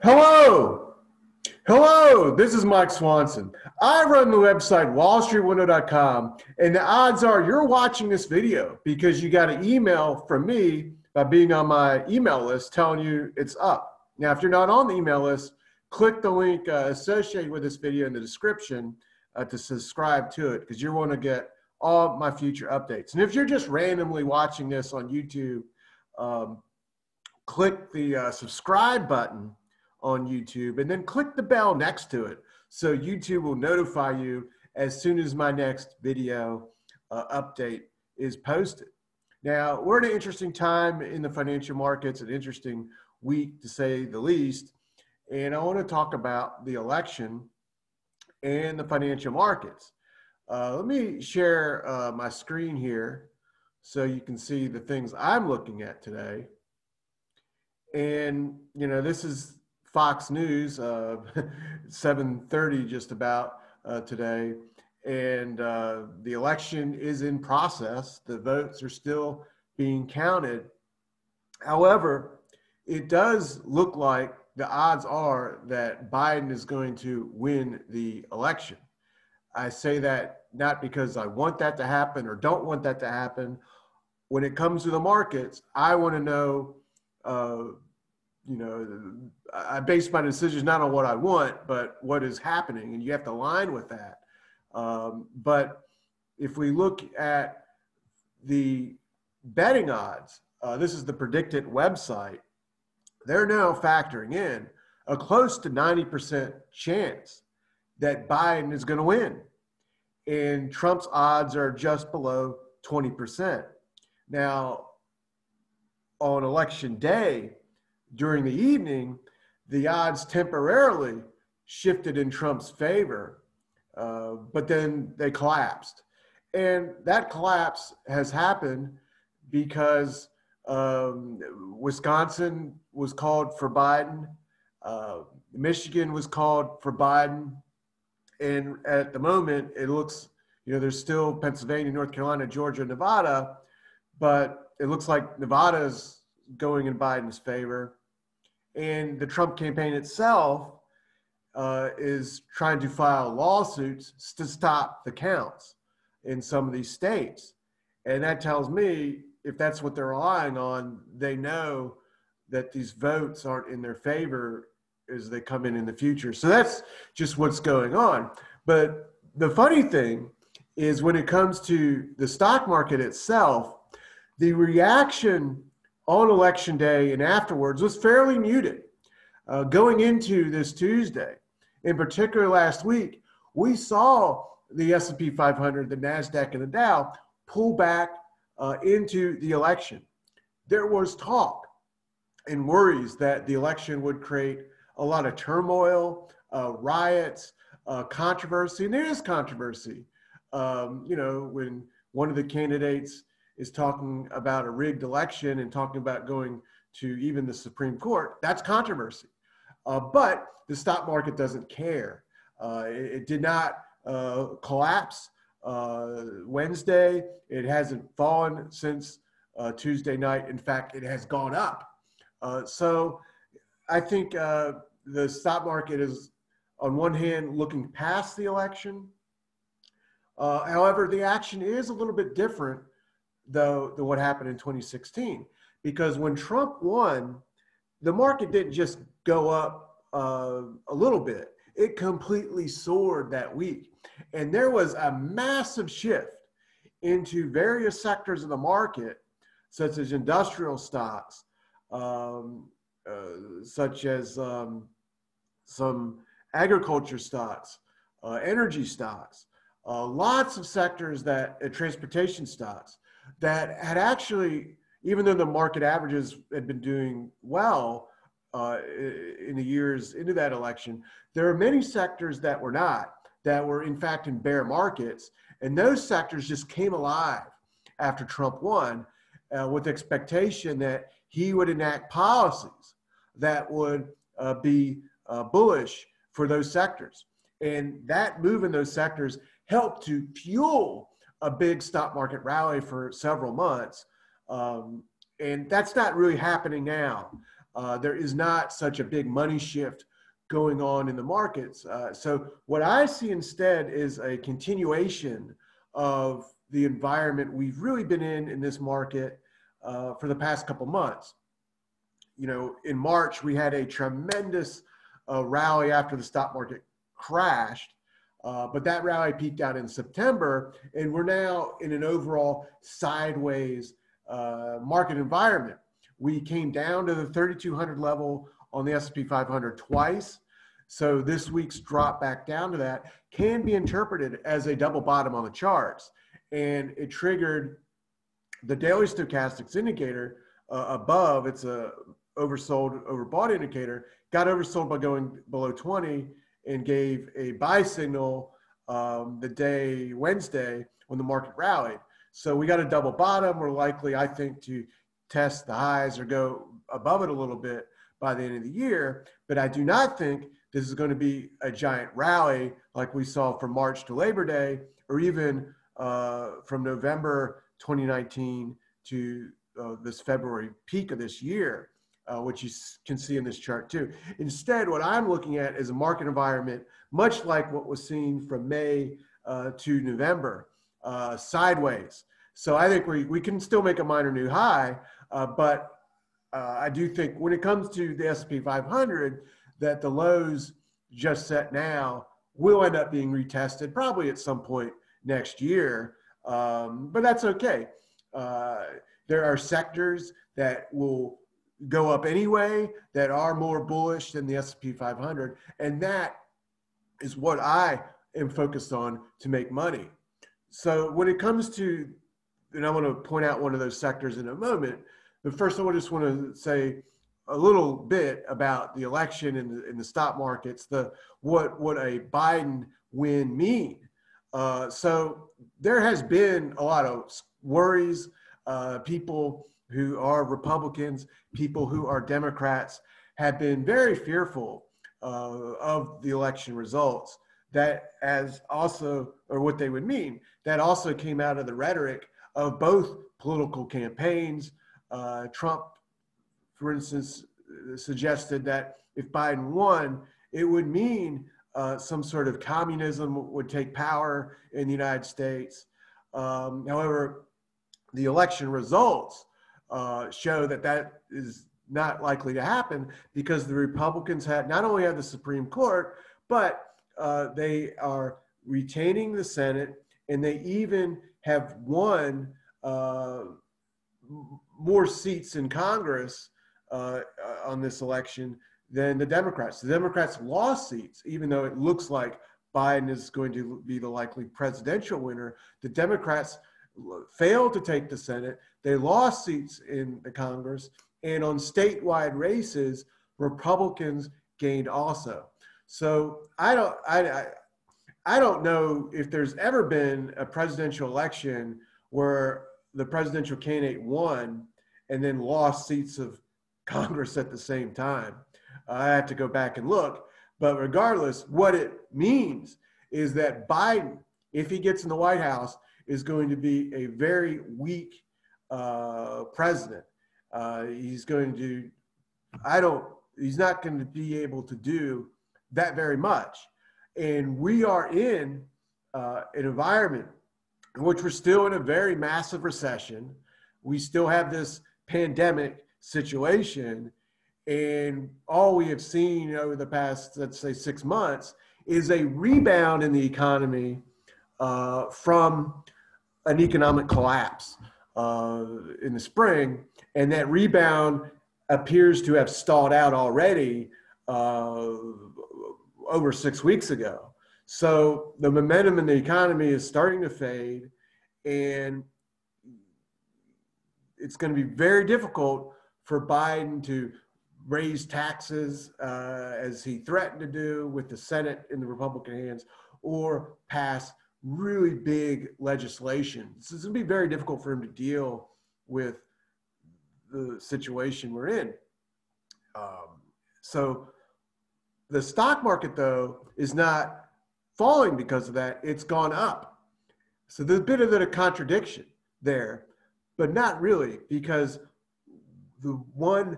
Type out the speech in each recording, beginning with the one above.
Hello. Hello. This is Mike Swanson. I run the website wallstreetwindow.com, and the odds are you're watching this video because you got an email from me by being on my email list telling you it's up. Now, if you're not on the email list, click the link associated with this video in the description to subscribe to it because you want to get all my future updates. And if you're just randomly watching this on YouTube, click the subscribe button on YouTube and then click the bell next to it so YouTube will notify you as soon as my next video update is posted. Now, we're in an interesting time in the financial markets, an interesting week to say the least, and I want to talk about the election and the financial markets. Let me share my screen here so you can see the things I'm looking at today. And, you know, this is Fox News, 7:30 just about today. And the election is in process. The votes are still being counted. However, it does look like the odds are that Biden is going to win the election. I say that not because I want that to happen or don't want that to happen. When it comes to the markets, I want to know, I base my decisions not on what I want, but what is happening, and you have to align with that. But if we look at the betting odds, this is the Predicted website, they're now factoring in a close to 90% chance that Biden is going to win. And Trump's odds are just below 20%. Now, on election day, during the evening, the odds temporarily shifted in Trump's favor, but then they collapsed. And that collapse has happened because Wisconsin was called for Biden, Michigan was called for Biden, and at the moment, it looks, there's still Pennsylvania, North Carolina, Georgia, Nevada, but it looks like Nevada's going in Biden's favor. And the Trump campaign itself is trying to file lawsuits to stop the counts in some of these states. And that tells me if that's what they're relying on, they know that these votes aren't in their favor as they come in the future. So that's just what's going on. But the funny thing is when it comes to the stock market itself, the reaction on election day and afterwards was fairly muted. Going into this Tuesday, in particular last week, we saw the S&P 500, the NASDAQ, and the Dow pull back into the election. There was talk and worries that the election would create a lot of turmoil, riots, controversy, and there is controversy. When one of the candidates is talking about a rigged election and talking about going to even the Supreme Court, that's controversy. But the stock market doesn't care. It did not collapse Wednesday. It hasn't fallen since Tuesday night. In fact, it has gone up. So I think the stock market is, on one hand, looking past the election. However, the action is a little bit different, though, than what happened in 2016. Because when Trump won, the market didn't just go up a little bit. It completely soared that week. And there was a massive shift into various sectors of the market, such as industrial stocks, such as some agriculture stocks, energy stocks, lots of sectors transportation stocks that had actually, even though the market averages had been doing well in the years into that election, there are many sectors that were not, that were in fact in bear markets. And those sectors just came alive after Trump won with expectation that he would enact policies that would be bullish for those sectors. And that move in those sectors helped to fuel a big stock market rally for several months. And that's not really happening now. there is not such a big money shift going on in the markets. So what I see instead is a continuation of the environment we've really been in this market for the past couple months. You know, in March, we had a tremendous rally after the stock market crashed. But that rally peaked out in September, and we're now in an overall sideways market environment. We came down to the 3,200 level on the S&P 500 twice. So this week's drop back down to that can be interpreted as a double bottom on the charts. And it triggered the daily stochastics indicator above. It's a oversold, overbought indicator, got oversold by going below 20 and gave a buy signal the day Wednesday when the market rallied. So we got a double bottom. We're likely, I think, to test the highs or go above it a little bit by the end of the year. But I do not think this is going to be a giant rally like we saw from March to Labor Day, or even from November 2019 to this February peak of this year, which you can see in this chart too. Instead, what I'm looking at is a market environment much like what was seen from May to November, sideways. So I think we can still make a minor new high, but I do think when it comes to the S&P 500, that the lows just set now will end up being retested probably at some point next year, but that's okay. There are sectors that will go up anyway that are more bullish than the S&P 500, and that is what I am focused on to make money. So when it comes to, and I want to point out one of those sectors in a moment, but first I just want to say a little bit about the election and the stock markets, what a Biden win mean. So there has been a lot of worries. People who are Republicans, people who are Democrats have been very fearful of the election results. That as also, or what they would mean, that also came out of the rhetoric of both political campaigns. Trump, for instance, suggested that if Biden won, it would mean some sort of communism would take power in the United States. However, the election results show that that is not likely to happen, because the Republicans not only have the Supreme Court, but they are retaining the Senate, and they even have won more seats in Congress on this election than the Democrats. The Democrats lost seats, even though it looks like Biden is going to be the likely presidential winner. The Democrats failed to take the Senate. They lost seats in the Congress, and on statewide races, Republicans gained also. So I don't know if there's ever been a presidential election where the presidential candidate won and then lost seats of Congress at the same time. I have to go back and look. But regardless, what it means is that Biden, if he gets in the White House, is going to be a very weak president. He's not going to be able to do that very much. And we are in an environment in which we're still in a very massive recession. We still have this pandemic situation. And all we have seen over the past, let's say, 6 months is a rebound in the economy from an economic collapse in the spring. And that rebound appears to have stalled out already over 6 weeks ago. So the momentum in the economy is starting to fade, and it's going to be very difficult for Biden to raise taxes as he threatened to do with the Senate in the Republican hands, or pass really big legislation. So it's going to be very difficult for him to deal with the situation we're in. So the stock market, though, is not falling because of that. It's gone up. So there's a bit of a contradiction there, but not really, because the one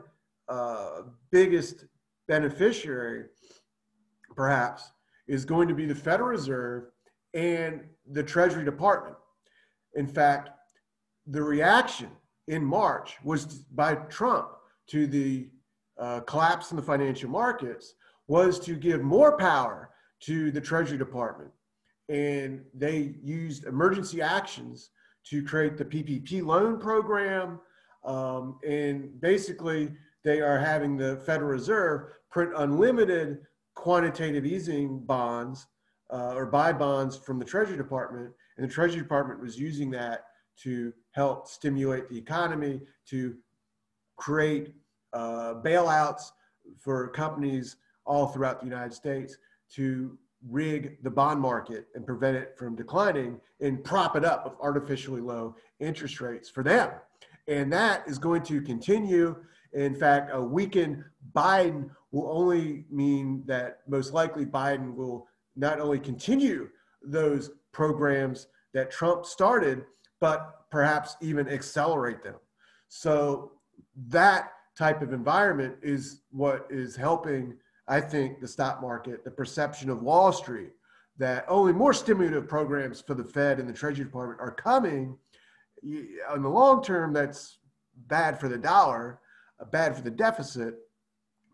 biggest beneficiary, perhaps, is going to be the Federal Reserve and the Treasury Department. In fact, the reaction in March was by Trump to the collapse in the financial markets was to give more power to the Treasury Department. And they used emergency actions to create the PPP loan program. And basically, they are having the Federal Reserve print unlimited quantitative easing bonds or buy bonds from the Treasury Department. And the Treasury Department was using that to help stimulate the economy, to create bailouts for companies all throughout the United States, to rig the bond market and prevent it from declining and prop it up with artificially low interest rates for them. And that is going to continue. In fact, a weakened Biden will only mean that most likely Biden will not only continue those programs that Trump started, but perhaps even accelerate them. So that type of environment is what is helping, I think, the stock market, the perception of Wall Street, that only more stimulative programs for the Fed and the Treasury Department are coming. In the long term, that's bad for the dollar, bad for the deficit,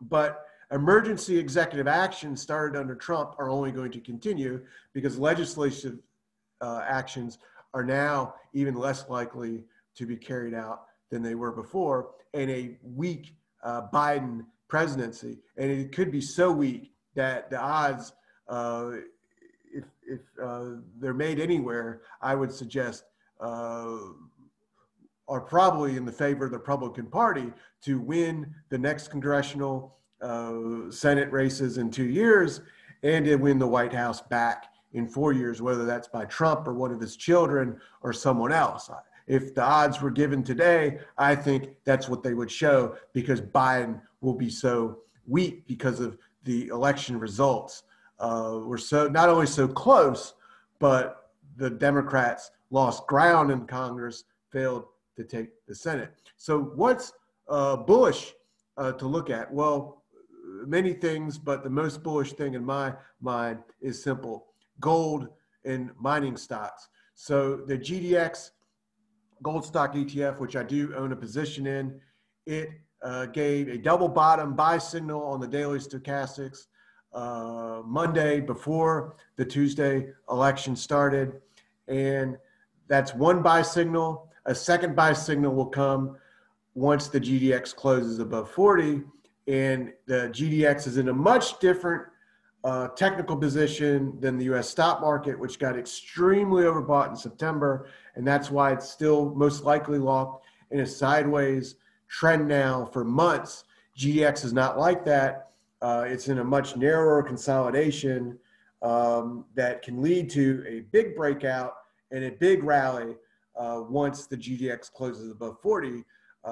but emergency executive actions started under Trump are only going to continue because legislative actions are now even less likely to be carried out than they were before, and a weak Biden presidency. And it could be so weak that the odds, if they're made anywhere, I would suggest are probably in the favor of the Republican Party to win the next congressional Senate races in 2 years and to win the White House back in 4 years, whether that's by Trump or one of his children or someone else. If the odds were given today, I think that's what they would show, because Biden will be so weak because of the election results. We're so not only so close, but the Democrats lost ground in Congress, failed to take the Senate. So what's bullish to look at? Well, many things, but the most bullish thing in my mind is simple: gold and mining stocks. So the GDX gold stock ETF, which I do own a position in, it gave a double bottom buy signal on the daily stochastics Monday before the Tuesday election started. And that's one buy signal. A second buy signal will come once the GDX closes above 40. And the GDX is in a much different technical position than the US stock market, which got extremely overbought in September. And that's why it's still most likely locked in a sideways trend now for months. GDX is not like that. It's in a much narrower consolidation that can lead to a big breakout and a big rally once the GDX closes above 40.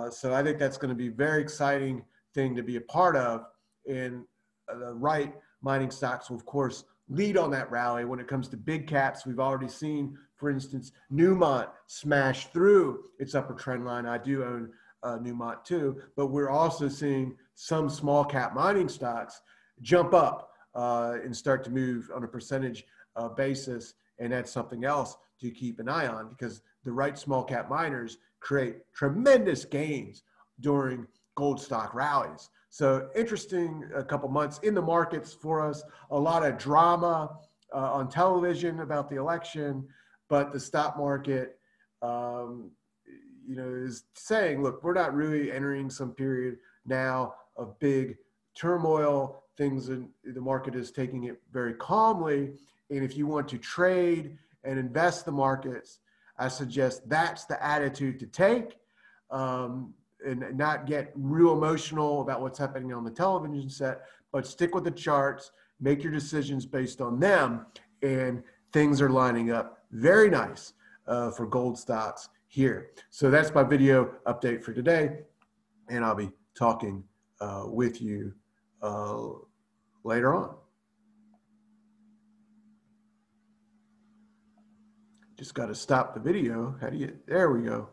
So I think that's going to be a very exciting thing to be a part of. And the right mining stocks will, of course, lead on that rally. When it comes to big caps, we've already seen, for instance, Newmont smash through its upper trend line. I do own Newmont too, but we're also seeing some small cap mining stocks jump up and start to move on a percentage basis. And that's something else to keep an eye on, because the right small cap miners create tremendous gains during gold stock rallies. So interesting a couple months in the markets for us. A lot of drama on television about the election, but the stock market, is saying, look, we're not really entering some period now of big turmoil. Things in the market is taking it very calmly. And if you want to trade and invest the markets, I suggest that's the attitude to take. And not get real emotional about what's happening on the television set, but stick with the charts, make your decisions based on them, and things are lining up very nice for gold stocks here. So that's my video update for today, and I'll be talking with you later on. Just got to stop the video. There we go.